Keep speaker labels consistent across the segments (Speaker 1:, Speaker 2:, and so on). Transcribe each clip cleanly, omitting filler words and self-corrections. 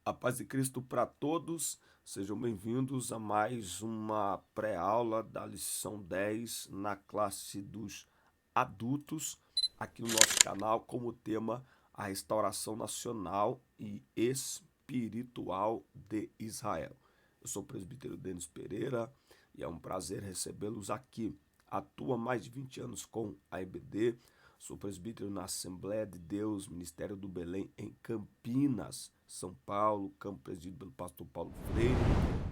Speaker 1: A paz de Cristo para todos, sejam bem-vindos a mais uma pré-aula da lição 10 na classe dos adultos, aqui no nosso canal, como tema a restauração nacional e espiritual de Israel. Eu sou o presbítero Denis Pereira e é um prazer recebê-los aqui. Atuo há mais de 20 anos com a EBD, sou presbítero na Assembleia de Deus, Ministério do Belém, em Campinas, São Paulo, campo presidido pelo pastor Paulo Freire.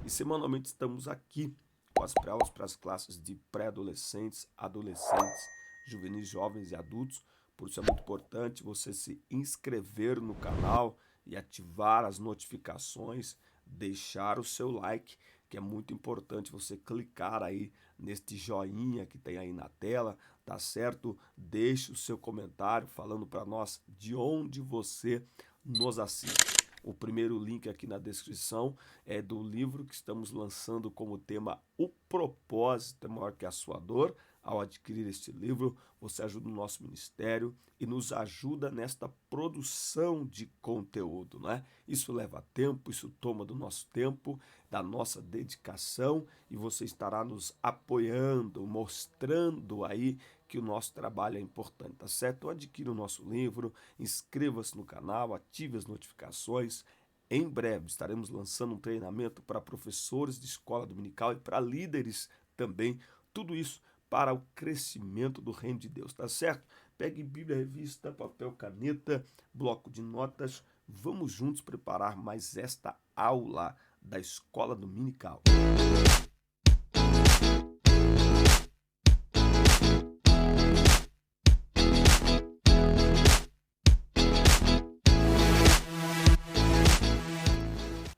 Speaker 1: E semanalmente estamos aqui com as pré-aulas para as classes de pré-adolescentes, adolescentes, juvenis, jovens e adultos. Por isso é muito importante você se inscrever no canal e ativar as notificações, deixar o seu like, que é muito importante você clicar aí neste joinha que tem aí na tela, tá certo? Deixe o seu comentário falando para nós de onde você nos assiste. O primeiro link aqui na descrição é do livro que estamos lançando como tema O Propósito é Maior que a Sua Dor. Ao adquirir este livro, você ajuda o nosso ministério e nos ajuda nesta produção de conteúdo, né? Isso leva tempo, isso toma do nosso tempo, da nossa dedicação, e você estará nos apoiando, mostrando aí que o nosso trabalho é importante, tá certo? Então adquira o nosso livro, inscreva-se no canal, ative as notificações. Em breve estaremos lançando um treinamento para professores de escola dominical e para líderes também. Tudo isso para o crescimento do reino de Deus, tá certo? Pegue Bíblia, revista, papel, caneta, bloco de notas. Vamos juntos preparar mais esta aula da escola dominical.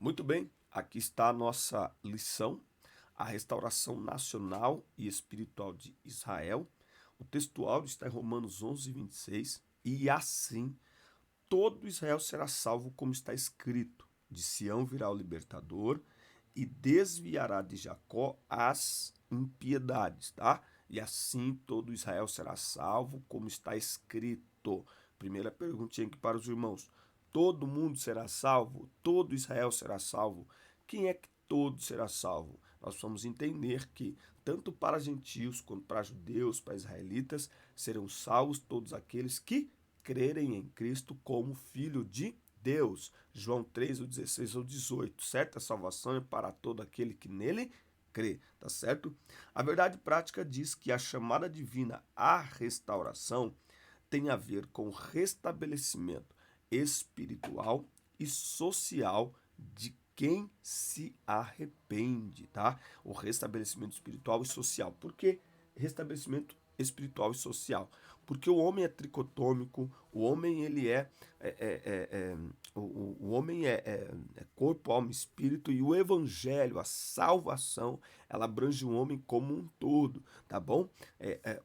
Speaker 1: Muito bem, aqui está a nossa lição, a restauração nacional e espiritual de Israel. O texto áudio está em Romanos 11, 26. E assim, todo Israel será salvo, como está escrito: de Sião virá o libertador e desviará de Jacó as impiedades, tá? E assim todo Israel será salvo, como está escrito. Primeira perguntinha aqui para os irmãos: todo mundo será salvo? Todo Israel será salvo? Quem é que todo será salvo? Nós vamos entender que tanto para gentios quanto para judeus, para israelitas, serão salvos todos aqueles que crerem em Cristo como Filho de Deus. João 3, o 16 ao 18, certo? A salvação é para todo aquele que nele crê, tá certo? A verdade prática diz que a chamada divina à restauração tem a ver com o restabelecimento espiritual e social de quem se arrepende, tá? O restabelecimento espiritual e social. Por que restabelecimento espiritual e social? Porque o homem é tricotômico, o homem ele o homem é corpo, alma e espírito, e o evangelho, a salvação, ela abrange o homem como um todo, tá bom?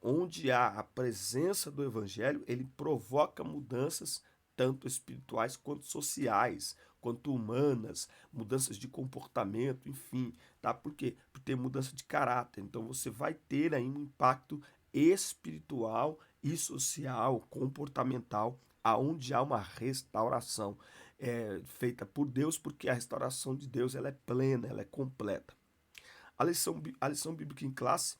Speaker 1: Onde há a presença do evangelho, ele provoca mudanças tanto espirituais quanto sociais, quanto humanas, mudanças de comportamento, enfim, tá? Por quê? Porque tem mudança de caráter. Então você vai ter aí um impacto espiritual e social, comportamental, aonde há uma restauração feita por Deus, porque a restauração de Deus ela é plena, ela é completa. A lição bíblica em classe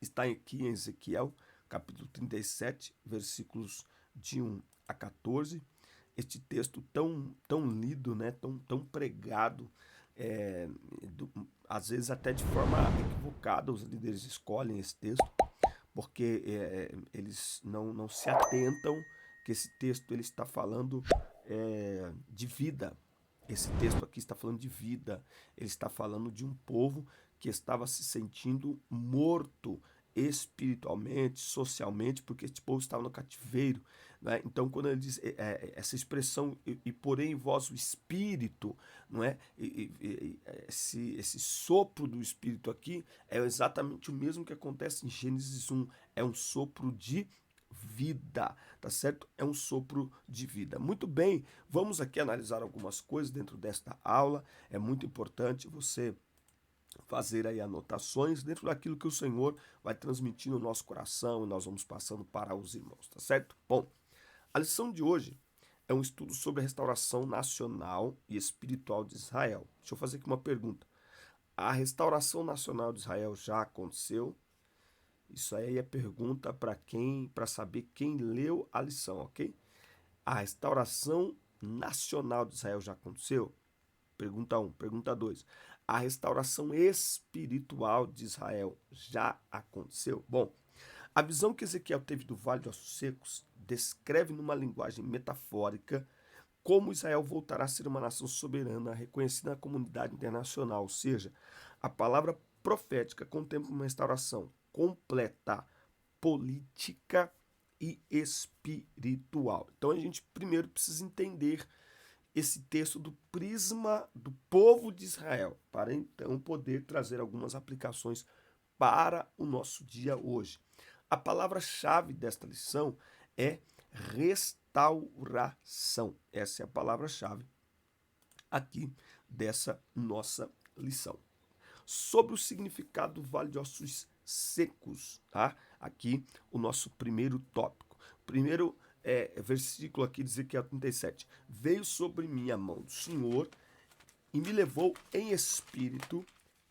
Speaker 1: está aqui em Ezequiel, capítulo 37, versículos de 1 a 14. Este texto tão lido, né, tão pregado, é, às vezes até de forma equivocada, os líderes escolhem esse texto, porque eles não se atentam que esse texto ele está falando de vida. Esse texto aqui está falando de vida. Ele está falando de um povo que estava se sentindo morto espiritualmente, socialmente, porque este povo estava no cativeiro, né? Então, quando ele diz essa expressão, e porém em vós o Espírito, não é? Esse sopro do Espírito aqui é exatamente o mesmo que acontece em Gênesis 1. É um sopro de vida, tá certo? É um sopro de vida. Muito bem, vamos aqui analisar algumas coisas dentro desta aula. É muito importante você fazer aí anotações dentro daquilo que o Senhor vai transmitir no nosso coração e nós vamos passando para os irmãos, tá certo? Bom, a lição de hoje é um estudo sobre a restauração nacional e espiritual de Israel. Deixa eu fazer aqui uma pergunta. A restauração nacional de Israel já aconteceu? Isso aí é pergunta para saber quem leu a lição, ok? A restauração nacional de Israel já aconteceu? Pergunta 1. Pergunta 2. A restauração espiritual de Israel já aconteceu? Bom, a visão que Ezequiel teve do Vale de Ossos Secos descreve numa linguagem metafórica como Israel voltará a ser uma nação soberana, reconhecida na comunidade internacional, ou seja, a palavra profética contempla uma restauração completa, política e espiritual. Então a gente primeiro precisa entender esse texto do prisma do povo de Israel, para então poder trazer algumas aplicações para o nosso dia hoje. A palavra-chave desta lição é restauração. Essa é a palavra-chave aqui dessa nossa lição. Sobre o significado do Vale de Ossos Secos, tá? Aqui o nosso primeiro tópico. Primeiro versículo aqui de Ezequiel 37. Veio sobre mim a mão do Senhor e me levou em espírito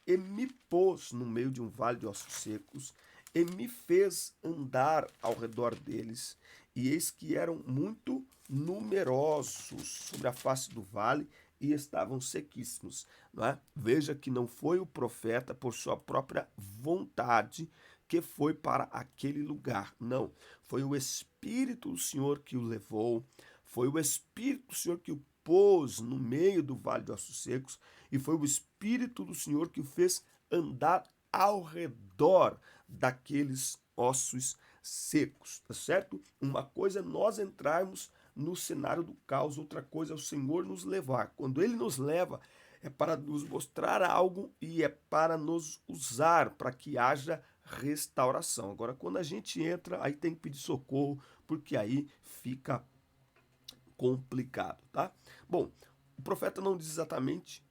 Speaker 1: e me pôs no meio de um vale de ossos secos e me fez andar ao redor deles, e eis que eram muito numerosos sobre a face do vale e estavam sequíssimos. Não é? Veja que não foi o profeta por sua própria vontade que foi para aquele lugar. Não, foi o Espírito do Senhor que o levou, foi o Espírito do Senhor que o pôs no meio do vale de ossos secos, e foi o Espírito do Senhor que o fez andar ao redor daqueles ossos secos, tá certo? Uma coisa é nós entrarmos no cenário do caos, outra coisa é o Senhor nos levar. Quando Ele nos leva, é para nos mostrar algo e é para nos usar, para que haja restauração. Agora, quando a gente entra, aí tem que pedir socorro, porque aí fica complicado, tá? Bom, o profeta não diz exatamente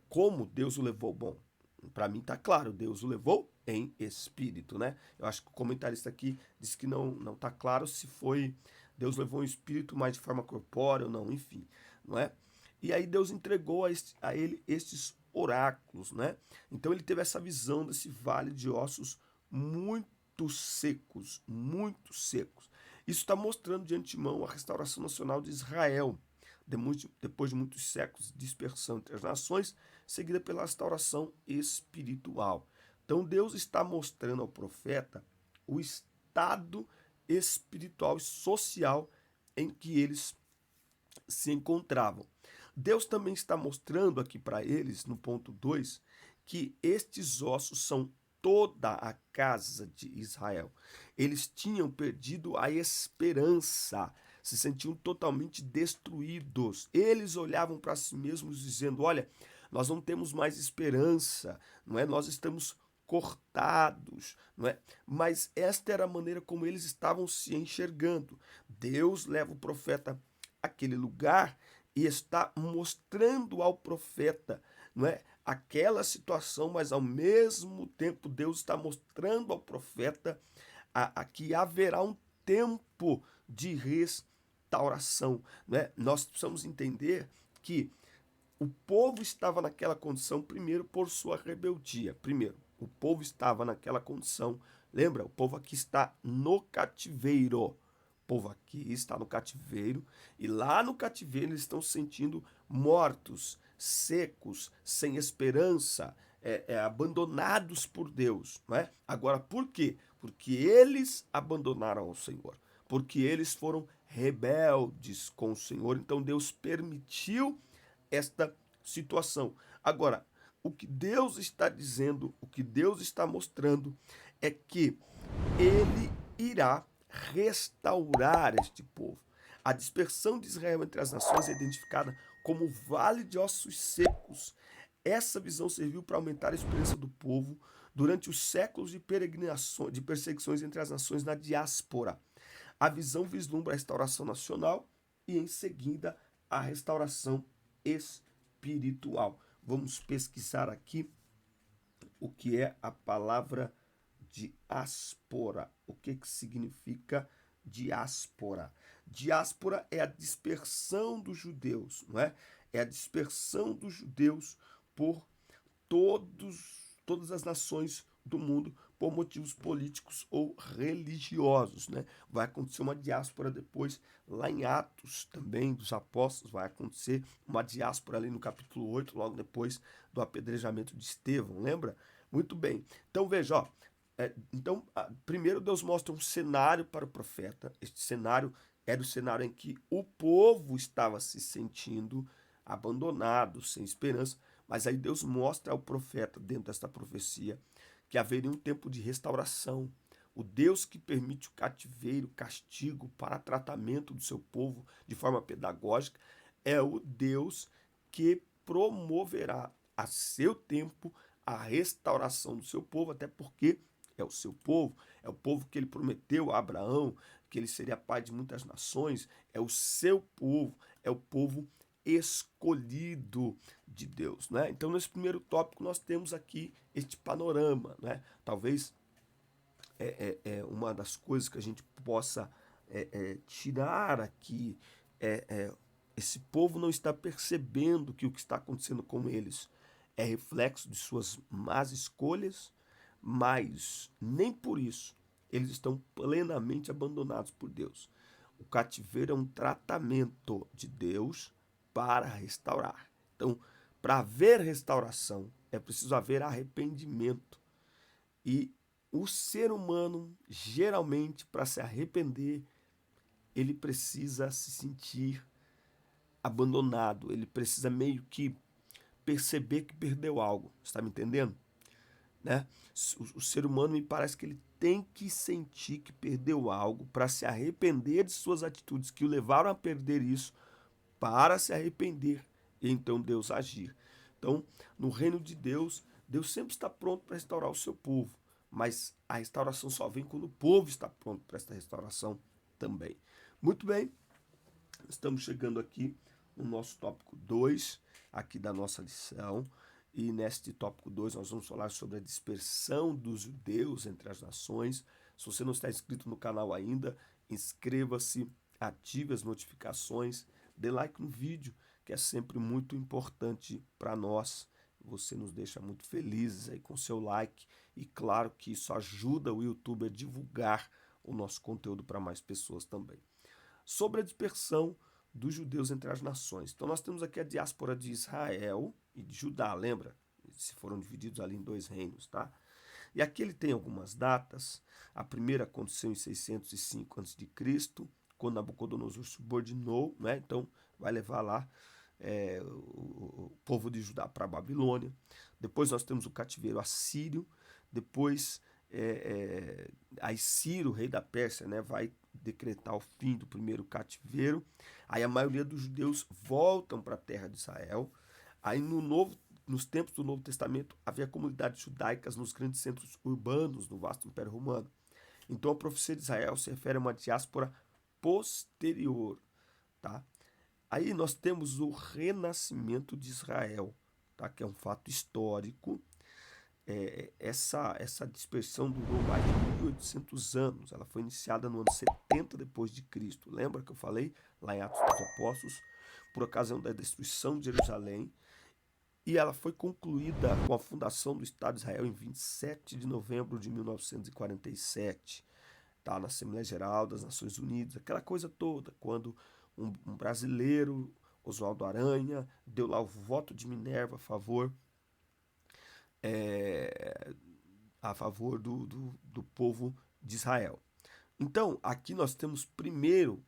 Speaker 1: como Deus o levou. Bom, para mim tá claro, Deus o levou em espírito, né? Eu acho que o comentarista aqui diz que não tá claro se foi Deus levou em espírito, mas de forma corpórea ou não, enfim, não é? E aí Deus entregou a ele estes oráculos, né? Então ele teve essa visão desse vale de ossos muito secos, muito secos. Isso está mostrando de antemão a restauração nacional de Israel, depois de muitos séculos de dispersão entre as nações, seguida pela restauração espiritual. Então Deus está mostrando ao profeta o estado espiritual e social em que eles se encontravam. Deus também está mostrando aqui para eles, no ponto 2, que estes ossos são toda a casa de Israel. Eles tinham perdido a esperança, se sentiam totalmente destruídos. Eles olhavam para si mesmos dizendo: olha, nós não temos mais esperança, não é? Nós estamos cortados, não é? Mas esta era a maneira como eles estavam se enxergando. Deus leva o profeta àquele lugar e está mostrando ao profeta, não é, aquela situação, mas ao mesmo tempo Deus está mostrando ao profeta que haverá um tempo de restauração, né? Nós precisamos entender que o povo estava naquela condição primeiro por sua rebeldia. Primeiro, o povo estava naquela condição. Lembra? O povo aqui está no cativeiro. O povo aqui está no cativeiro e lá no cativeiro eles estão se sentindo mortos, secos, sem esperança, abandonados por Deus, não é? Agora, por quê? Porque eles abandonaram o Senhor, porque eles foram rebeldes com o Senhor. Então Deus permitiu esta situação. Agora, o que Deus está dizendo, o que Deus está mostrando é que Ele irá restaurar este povo. A dispersão de Israel entre as nações é identificada como vale de ossos secos. Essa visão serviu para aumentar a esperança do povo durante os séculos de peregrinações, de perseguições entre as nações na diáspora. A visão vislumbra a restauração nacional e, em seguida, a restauração espiritual. Vamos pesquisar aqui o que é a palavra diáspora. O que significa diáspora? Diáspora é a dispersão dos judeus, não é? É a dispersão dos judeus por todas as nações do mundo por motivos políticos ou religiosos, né? Vai acontecer uma diáspora depois, lá em Atos também, dos apóstolos, vai acontecer uma diáspora ali no capítulo 8, logo depois do apedrejamento de Estevão, lembra? Muito bem. Então veja, ó, primeiro Deus mostra um cenário para o profeta. Este cenário era o cenário em que o povo estava se sentindo abandonado, sem esperança, mas aí Deus mostra ao profeta, dentro desta profecia, que haveria um tempo de restauração. O Deus que permite o cativeiro, o castigo para tratamento do seu povo de forma pedagógica, é o Deus que promoverá a seu tempo a restauração do seu povo, até porque é o seu povo, é o povo que ele prometeu a Abraão, que ele seria pai de muitas nações, é o seu povo, é o povo escolhido de Deus, né? Então, nesse primeiro tópico, nós temos aqui este panorama, né? Talvez uma das coisas que a gente possa tirar aqui esse povo não está percebendo que o que está acontecendo com eles é reflexo de suas más escolhas, mas nem por isso eles estão plenamente abandonados por Deus. O cativeiro é um tratamento de Deus para restaurar. Então, para haver restauração, é preciso haver arrependimento. E o ser humano, geralmente, para se arrepender, ele precisa se sentir abandonado, ele precisa meio que perceber que perdeu algo. Está me entendendo? Né? O ser humano me parece que ele tem que sentir que perdeu algo para se arrepender de suas atitudes que o levaram a perder isso, para se arrepender e então Deus agir. Então, no reino de Deus, Deus sempre está pronto para restaurar o seu povo, mas a restauração só vem quando o povo está pronto para esta restauração também. Muito bem, estamos chegando aqui no nosso tópico 2, aqui da nossa lição. E neste tópico 2 nós vamos falar sobre a dispersão dos judeus entre as nações. Se você não está inscrito no canal ainda, inscreva-se, ative as notificações, dê like no vídeo, que é sempre muito importante para nós. Você nos deixa muito felizes aí com seu like e claro que isso ajuda o YouTube a divulgar o nosso conteúdo para mais pessoas também. Sobre a dispersão dos judeus entre as nações. Então nós temos aqui a diáspora de Israel e de Judá, lembra? Se foram divididos ali em dois reinos, tá? E aqui ele tem algumas datas. A primeira aconteceu em 605 a.C., quando Nabucodonosor subordinou, né? Então vai levar lá o povo de Judá para a Babilônia. Depois nós temos o cativeiro assírio. Depois aí Ciro, rei da Pérsia, né, vai decretar o fim do primeiro cativeiro. Aí a maioria dos judeus voltam para a terra de Israel. Aí nos tempos do Novo Testamento havia comunidades judaicas nos grandes centros urbanos do vasto Império Romano. Então a profecia de Israel se refere a uma diáspora posterior, tá? Aí nós temos o renascimento de Israel, tá? Que é um fato histórico. Essa dispersão durou mais de 1800 anos. Ela foi iniciada no ano 70 depois de Cristo. Lembra que eu falei lá em Atos dos Apóstolos, por ocasião da destruição de Jerusalém, e ela foi concluída com a fundação do Estado de Israel em 27 de novembro de 1947, tá? Na Assembleia Geral das Nações Unidas, aquela coisa toda, quando um brasileiro, Oswaldo Aranha, deu lá o voto de Minerva a favor do povo de Israel. Então, aqui nós temos primeiro,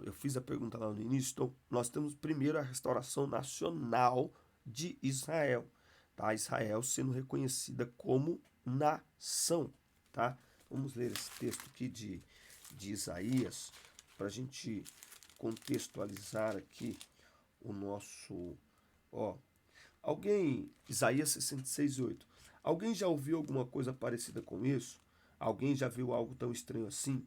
Speaker 1: eu fiz a pergunta lá no início, então nós temos primeiro a restauração nacional de Israel, tá? Israel sendo reconhecida como nação, tá? Vamos ler esse texto aqui de Isaías, para a gente contextualizar aqui o nosso... Isaías 66:8. Alguém já ouviu alguma coisa parecida com isso? Alguém já viu algo tão estranho assim?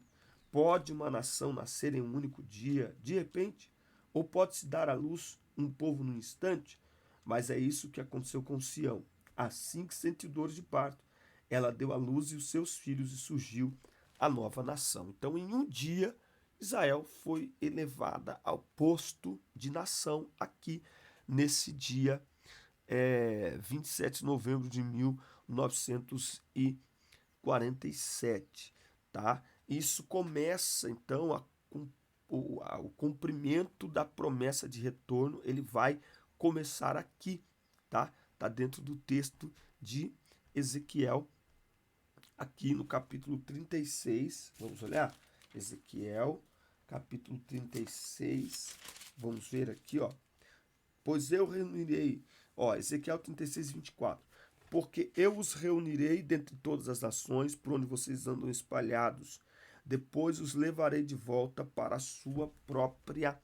Speaker 1: Pode uma nação nascer em um único dia, de repente? Ou pode-se dar à luz um povo num instante? Mas é isso que aconteceu com Sião. Assim que sentiu dores de parto, ela deu à luz e os seus filhos e surgiu a nova nação. Então, em um dia, Israel foi elevada ao posto de nação aqui nesse dia 27 de novembro de 1947, tá? Isso começa então o cumprimento da promessa de retorno, ele vai começar aqui, tá? Tá dentro do texto de Ezequiel, aqui no capítulo 36. Vamos olhar? Ezequiel, capítulo 36. Vamos ver aqui, ó. Pois eu reunirei, ó, Ezequiel 36, 24. Porque eu os reunirei dentre todas as nações por onde vocês andam espalhados. Depois os levarei de volta para a sua própria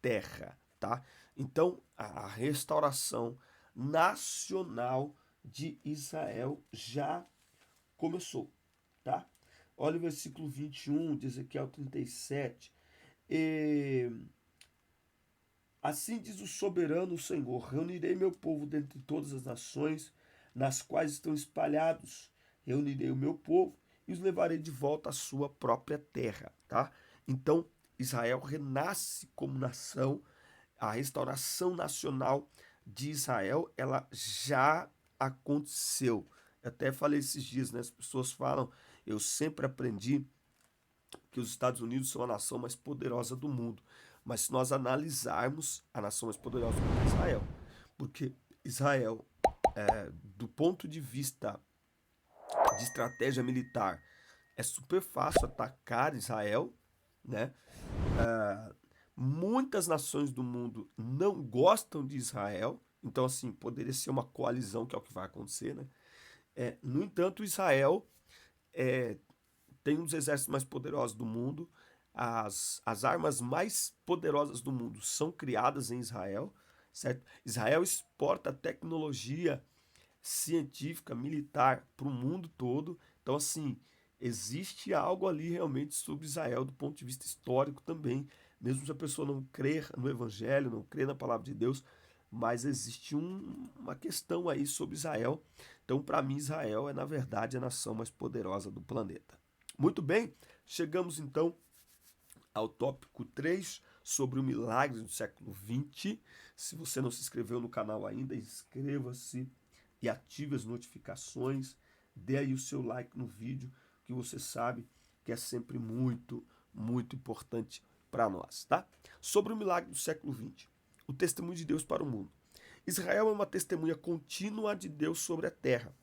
Speaker 1: terra, tá? Então, a restauração nacional de Israel já começou, tá? Olha o versículo 21 de Ezequiel 37. E assim diz o soberano Senhor: reunirei meu povo dentre todas as nações nas quais estão espalhados. Reunirei o meu povo e os levarei de volta à sua própria terra, tá? Então, Israel renasce como nação. A restauração nacional de Israel, ela já aconteceu. Eu até falei esses dias, né? As pessoas falam, eu sempre aprendi que os Estados Unidos são a nação mais poderosa do mundo. Mas se nós analisarmos, a nação mais poderosa do mundo é Israel. Porque Israel, do ponto de vista de estratégia militar, é super fácil atacar Israel, né? Muitas nações do mundo não gostam de Israel, então assim, poderia ser uma coalizão, que é o que vai acontecer, né? No entanto, Israel é, tem um dos exércitos mais poderosos do mundo, as armas mais poderosas do mundo são criadas em Israel, certo? Israel exporta tecnologia científica, militar para o mundo todo. Então, assim, existe algo ali realmente sobre Israel do ponto de vista histórico também. Mesmo se a pessoa não crer no Evangelho, não crer na palavra de Deus, mas existe uma questão aí sobre Israel. Então, para mim, Israel é, na verdade, a nação mais poderosa do planeta. Muito bem, chegamos então ao tópico 3 sobre o milagre do século XX. Se você não se inscreveu no canal ainda, inscreva-se e ative as notificações. Dê aí o seu like no vídeo, que você sabe que é sempre muito, muito importante para nós, tá? Sobre o milagre do século XX. O testemunho de Deus para o mundo. Israel é uma testemunha contínua de Deus sobre a terra.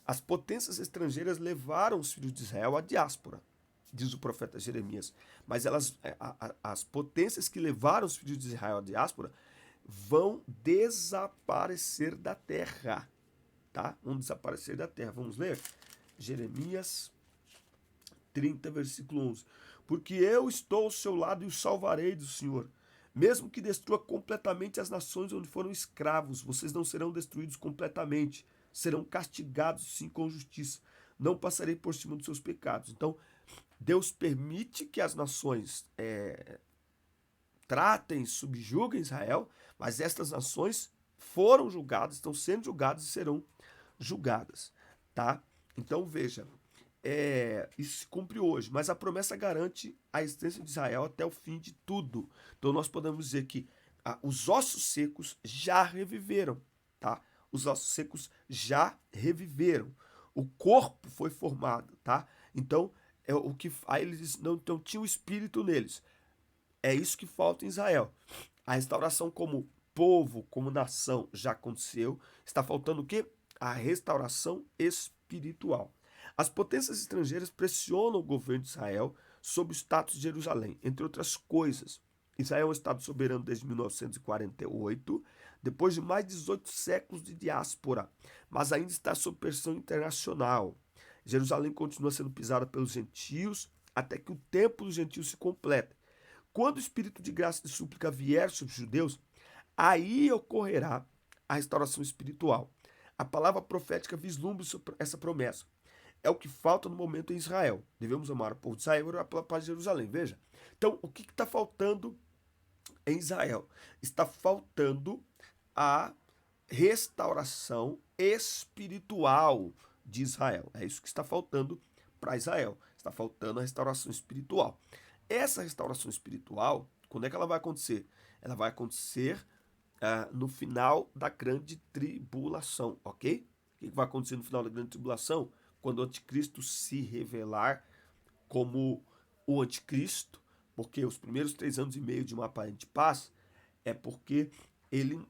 Speaker 1: As potências estrangeiras levaram os filhos de Israel à diáspora, diz o profeta Jeremias. Mas as potências que levaram os filhos de Israel à diáspora vão desaparecer da terra, tá? Vão desaparecer da terra. Vamos ler? Jeremias 30, versículo 11. Porque eu estou ao seu lado e o salvarei do Senhor. Mesmo que destrua completamente as nações onde foram escravos, vocês não serão destruídos completamente. Serão castigados, sim, com justiça. Não passarei por cima dos seus pecados. Então, Deus permite que as nações tratem, subjuguem Israel, mas estas nações foram julgadas, estão sendo julgadas e serão julgadas, tá? Então, veja, isso se cumpre hoje, mas a promessa garante a existência de Israel até o fim de tudo. Então nós podemos dizer que os ossos secos já reviveram, tá? Os ossos secos já reviveram. O corpo foi formado, tá? Então, o que aí eles não tinha o espírito neles. É isso que falta em Israel. A restauração como povo, como nação já aconteceu. Está faltando o quê? A restauração espiritual. As potências estrangeiras pressionam o governo de Israel sobre o status de Jerusalém, entre outras coisas. Israel é um estado soberano desde 1948, depois de mais de 18 séculos de diáspora, mas ainda está sob pressão internacional. Jerusalém continua sendo pisada pelos gentios até que o tempo dos gentios se complete. Quando o espírito de graça e de súplica vier sobre os judeus, aí ocorrerá a restauração espiritual. A palavra profética vislumbra essa promessa. É o que falta no momento em Israel. Devemos amar o povo de Israel e orar pela paz de Jerusalém. Veja. Então, o que está faltando em Israel? Está faltando a restauração espiritual de Israel. É isso que está faltando para Israel. Está faltando a restauração espiritual. essa restauração espiritual, quando é que ela vai acontecer? Ela vai acontecer no final da grande tribulação, ok? O que vai acontecer no final da grande tribulação? Quando o anticristo se revelar como o anticristo, porque os primeiros 3 anos e meio de uma aparente paz é porque ele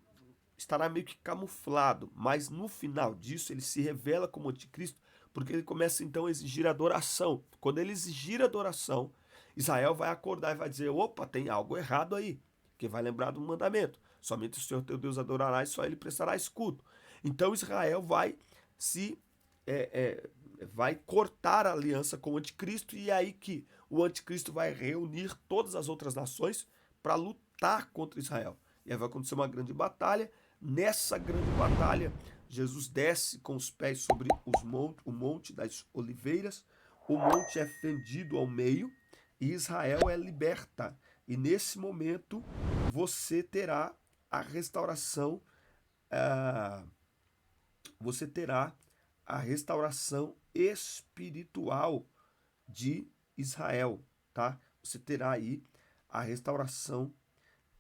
Speaker 1: estará meio que camuflado, mas no final disso ele se revela como anticristo, porque ele começa então a exigir adoração. Quando ele exigir adoração, Israel vai acordar e vai dizer: opa, tem algo errado aí, que vai lembrar do mandamento: somente o Senhor teu Deus adorará e só ele prestará escudo. Então Israel vai se vai cortar a aliança com o anticristo, e é aí que o anticristo vai reunir todas as outras nações para lutar contra Israel. E aí vai acontecer uma grande batalha. Nessa grande batalha, Jesus desce com os pés sobre o Monte das Oliveiras, o monte é fendido ao meio e Israel é liberta. E nesse momento você terá a restauração, você terá a restauração espiritual de Israel, tá? Você terá aí a restauração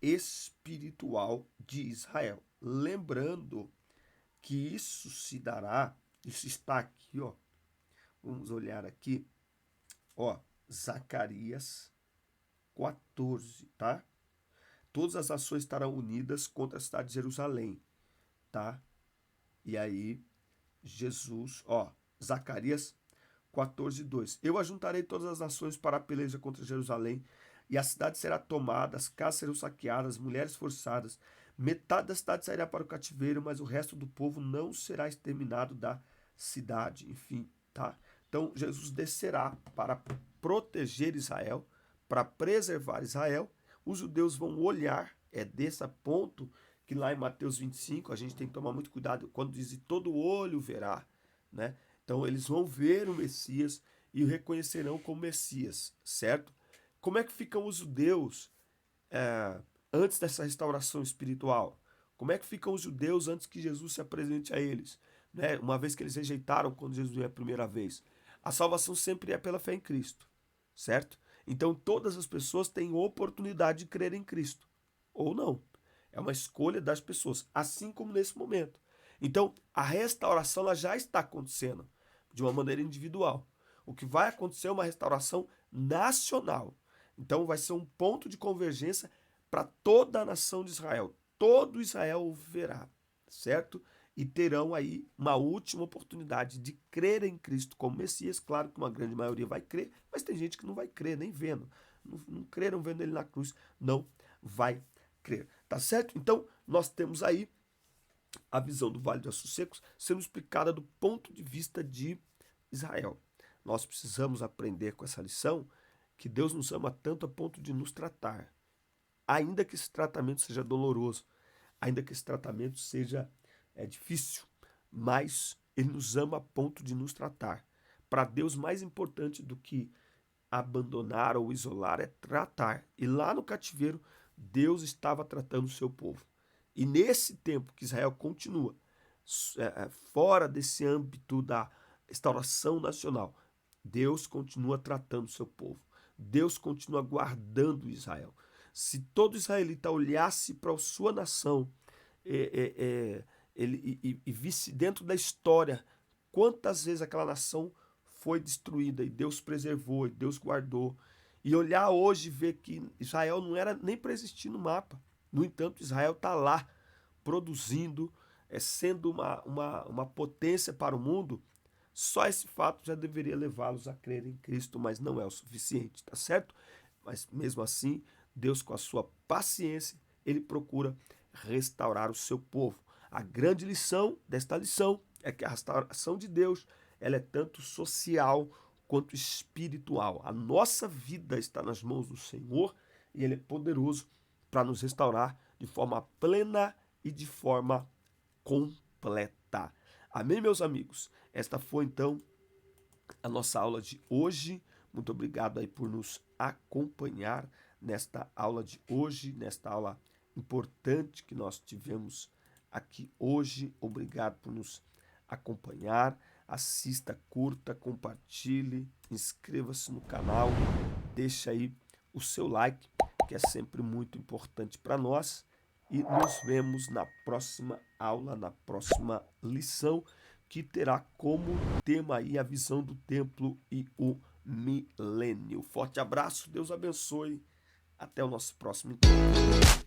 Speaker 1: espiritual de Israel. Lembrando que isso se dará, isso está aqui, ó. Vamos olhar aqui, ó, Zacarias 14, tá? Todas as ações estarão unidas contra a cidade de Jerusalém, tá? E aí, Jesus, ó, Zacarias 14, 2. Eu ajuntarei todas as nações para a peleja contra Jerusalém, e a cidade será tomada, as casas serão saqueadas, mulheres forçadas. Metade da cidade sairá para o cativeiro, mas o resto do povo não será exterminado da cidade. Enfim, tá? Então, Jesus descerá para proteger Israel, para preservar Israel. Os judeus vão olhar, é desse ponto que lá em Mateus 25, a gente tem que tomar muito cuidado, quando diz todo olho verá, né? Então, eles vão ver o Messias e o reconhecerão como Messias, certo? Como é que ficam os judeus antes dessa restauração espiritual? Como é que ficam os judeus antes que Jesus se apresente a eles? Né? Uma vez que eles rejeitaram quando Jesus veio a primeira vez. A salvação sempre é pela fé em Cristo, certo? Então todas as pessoas têm oportunidade de crer em Cristo, ou não. É uma escolha das pessoas, assim como nesse momento. Então a restauração ela já está acontecendo de uma maneira individual. O que vai acontecer é uma restauração nacional. Então vai ser um ponto de convergência para toda a nação de Israel. Todo Israel o verá, certo? E terão aí uma última oportunidade de crer em Cristo como Messias. Claro que uma grande maioria vai crer, mas tem gente que não vai crer, nem vendo. Não creram vendo ele na cruz, não vai crer. Tá certo? Então, nós temos aí a visão do Vale de Ossos Secos sendo explicada do ponto de vista de Israel. Nós precisamos aprender com essa lição que Deus nos ama tanto a ponto de nos tratar, ainda que esse tratamento seja doloroso, ainda que esse tratamento seja difícil, mas Ele nos ama a ponto de nos tratar. Para Deus, mais importante do que abandonar ou isolar é tratar. E lá no cativeiro, Deus estava tratando o seu povo. E nesse tempo que Israel continua fora desse âmbito da restauração nacional, Deus continua tratando o seu povo. Deus continua guardando Israel. Se todo israelita olhasse para a sua nação e visse dentro da história quantas vezes aquela nação foi destruída e Deus preservou, e Deus guardou, e olhar hoje e ver que Israel não era nem para existir no mapa. No entanto, Israel está lá produzindo, sendo uma potência para o mundo. Só esse fato já deveria levá-los a crer em Cristo, mas não é o suficiente, tá certo? Mas mesmo assim, Deus, com a sua paciência, ele procura restaurar o seu povo. A grande lição desta lição é que a restauração de Deus ela é tanto social quanto espiritual. A nossa vida está nas mãos do Senhor e Ele é poderoso para nos restaurar de forma plena e de forma completa. Amém, meus amigos? Esta foi então a nossa aula de hoje. Muito obrigado aí por nos acompanhar nesta aula de hoje, nesta aula importante que nós tivemos aqui hoje. Obrigado por nos acompanhar. Assista, curta, compartilhe, inscreva-se no canal, deixa aí o seu like, que é sempre muito importante para nós. E nos vemos na próxima aula, na próxima lição, que terá como tema aí a visão do templo e o milênio. Forte abraço, Deus abençoe. Até o nosso próximo encontro.